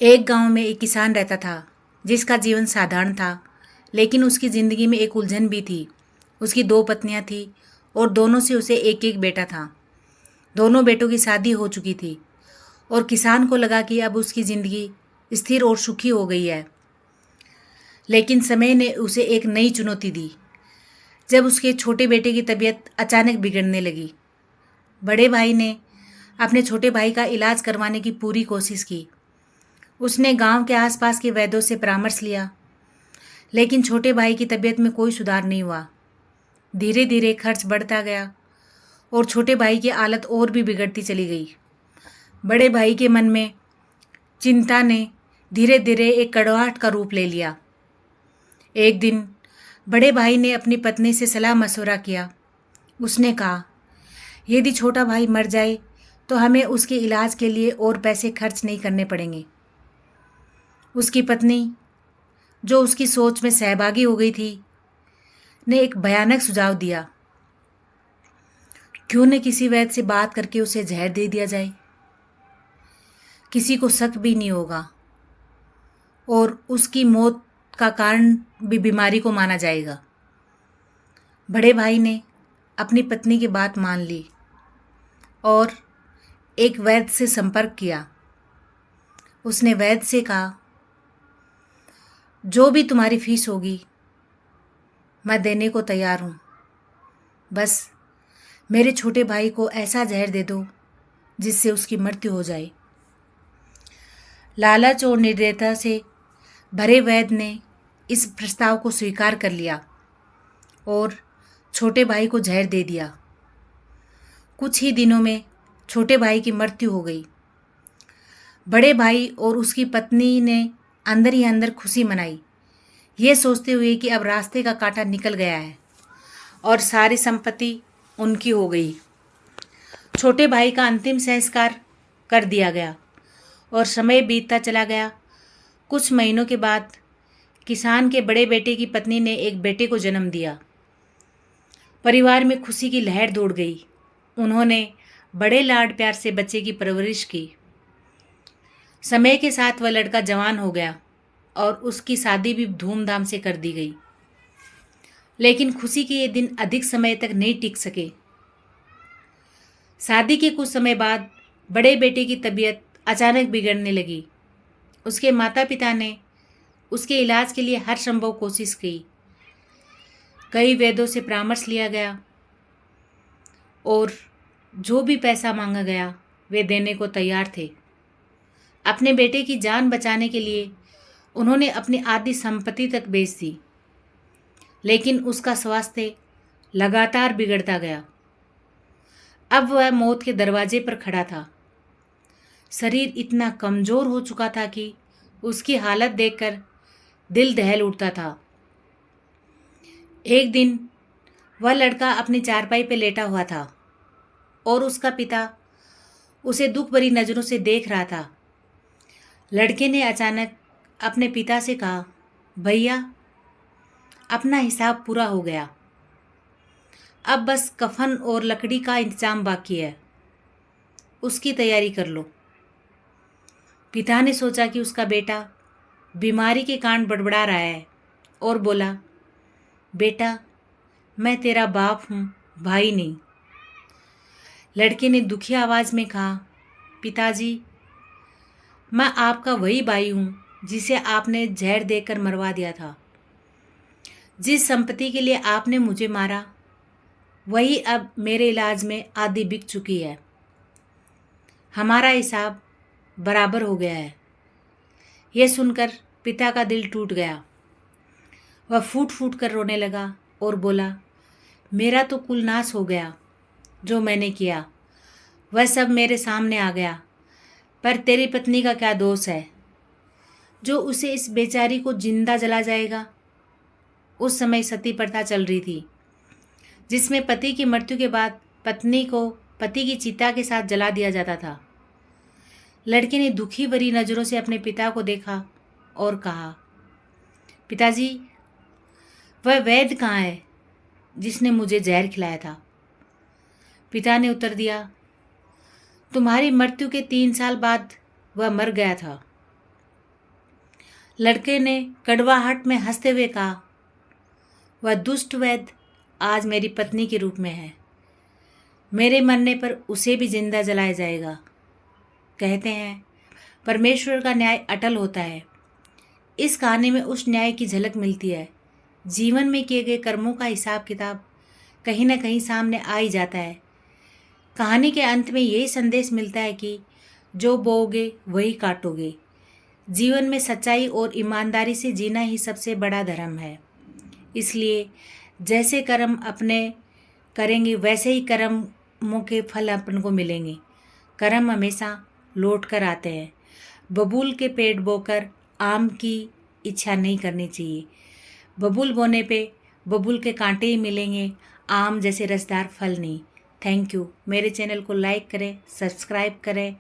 एक गांव में एक किसान रहता था जिसका जीवन साधारण था। लेकिन उसकी ज़िंदगी में एक उलझन भी थी। उसकी दो पत्नियां थी और दोनों से उसे एक एक बेटा था। दोनों बेटों की शादी हो चुकी थी और किसान को लगा कि अब उसकी ज़िंदगी स्थिर और सुखी हो गई है। लेकिन समय ने उसे एक नई चुनौती दी जब उसके छोटे बेटे की तबीयत अचानक बिगड़ने लगी। बड़े भाई ने अपने छोटे भाई का इलाज करवाने की पूरी कोशिश की। उसने गांव के आसपास के वैद्यों से परामर्श लिया, लेकिन छोटे भाई की तबीयत में कोई सुधार नहीं हुआ। धीरे धीरे खर्च बढ़ता गया और छोटे भाई की हालत और भी बिगड़ती चली गई। बड़े भाई के मन में चिंता ने धीरे धीरे एक कड़वाहट का रूप ले लिया। एक दिन बड़े भाई ने अपनी पत्नी से सलाह मशवरा किया। उसने कहा, यदि छोटा भाई मर जाए तो हमें उसके इलाज के लिए और पैसे खर्च नहीं करने पड़ेंगे। उसकी पत्नी, जो उसकी सोच में सहभागी हो गई थी, ने एक भयानक सुझाव दिया। क्यों न किसी वैद्य से बात करके उसे जहर दे दिया जाए। किसी को शक भी नहीं होगा और उसकी मौत का कारण भी बीमारी को माना जाएगा। बड़े भाई ने अपनी पत्नी की बात मान ली और एक वैद्य से संपर्क किया। उसने वैद्य से कहा, जो भी तुम्हारी फीस होगी मैं देने को तैयार हूँ। बस मेरे छोटे भाई को ऐसा जहर दे दो जिससे उसकी मृत्यु हो जाए। लालच और निर्दयता से भरे वैद्य ने इस प्रस्ताव को स्वीकार कर लिया और छोटे भाई को जहर दे दिया। कुछ ही दिनों में छोटे भाई की मृत्यु हो गई। बड़े भाई और उसकी पत्नी ने अंदर ही अंदर खुशी मनाई, ये सोचते हुए कि अब रास्ते का कांटा निकल गया है और सारी संपत्ति उनकी हो गई। छोटे भाई का अंतिम संस्कार कर दिया गया और समय बीतता चला गया। कुछ महीनों के बाद किसान के बड़े बेटे की पत्नी ने एक बेटे को जन्म दिया। परिवार में खुशी की लहर दौड़ गई। उन्होंने बड़े लाड प्यार से बच्चे की परवरिश की। समय के साथ वह लड़का जवान हो गया और उसकी शादी भी धूमधाम से कर दी गई। लेकिन खुशी के ये दिन अधिक समय तक नहीं टिक सके। शादी के कुछ समय बाद बड़े बेटे की तबीयत अचानक बिगड़ने लगी। उसके माता पिता ने उसके इलाज के लिए हर संभव कोशिश की। कई वैद्यों से परामर्श लिया गया और जो भी पैसा मांगा गया वे देने को तैयार थे। अपने बेटे की जान बचाने के लिए उन्होंने अपनी आधी संपत्ति तक बेच दी। लेकिन उसका स्वास्थ्य लगातार बिगड़ता गया। अब वह मौत के दरवाजे पर खड़ा था। शरीर इतना कमज़ोर हो चुका था कि उसकी हालत देखकर दिल दहल उठता था। एक दिन वह लड़का अपनी चारपाई पर लेटा हुआ था और उसका पिता उसे दुख भरी नज़रों से देख रहा था। लड़के ने अचानक अपने पिता से कहा, भैया, अपना हिसाब पूरा हो गया। अब बस कफन और लकड़ी का इंतजाम बाकी है, उसकी तैयारी कर लो। पिता ने सोचा कि उसका बेटा बीमारी के कारण बड़बड़ा रहा है और बोला, बेटा, मैं तेरा बाप हूँ, भाई नहीं। लड़के ने दुखी आवाज़ में कहा, पिताजी, मैं आपका वही भाई हूँ जिसे आपने जहर देकर मरवा दिया था। जिस संपत्ति के लिए आपने मुझे मारा वही अब मेरे इलाज में आधी बिक चुकी है। हमारा हिसाब बराबर हो गया है। यह सुनकर पिता का दिल टूट गया। वह फूट फूट कर रोने लगा और बोला, मेरा तो कुल नाश हो गया। जो मैंने किया वह सब मेरे सामने आ गया, पर तेरी पत्नी का क्या दोष है जो उसे इस बेचारी को जिंदा जला जाएगा। उस समय सती प्रथा चल रही थी, जिसमें पति की मृत्यु के बाद पत्नी को पति की चिता के साथ जला दिया जाता था। लड़के ने दुखी भरी नज़रों से अपने पिता को देखा और कहा, पिताजी, वह वैद्य कहाँ है जिसने मुझे जहर खिलाया था। पिता ने उत्तर दिया, तुम्हारी मृत्यु के 3 साल बाद वह मर गया था। लड़के ने कड़वाहट में हंसते हुए कहा, वह दुष्ट वैद्य आज मेरी पत्नी के रूप में है। मेरे मरने पर उसे भी जिंदा जलाया जाएगा। कहते हैं परमेश्वर का न्याय अटल होता है। इस कहानी में उस न्याय की झलक मिलती है। जीवन में किए गए कर्मों का हिसाब किताब कहीं ना कहीं सामने आ ही जाता है। कहानी के अंत में यही संदेश मिलता है कि जो बोओगे वही काटोगे। जीवन में सच्चाई और ईमानदारी से जीना ही सबसे बड़ा धर्म है। इसलिए जैसे कर्म अपने करेंगे वैसे ही कर्मों के फल अपन को मिलेंगे। कर्म हमेशा लौट कर आते हैं। बबूल के पेड़ बोकर आम की इच्छा नहीं करनी चाहिए। बबूल बोने पे बबूल के कांटे ही मिलेंगे, आम जैसे रसदार फल नहीं। Thank you. मेरे चैनल को लाइक करें, सब्सक्राइब करें।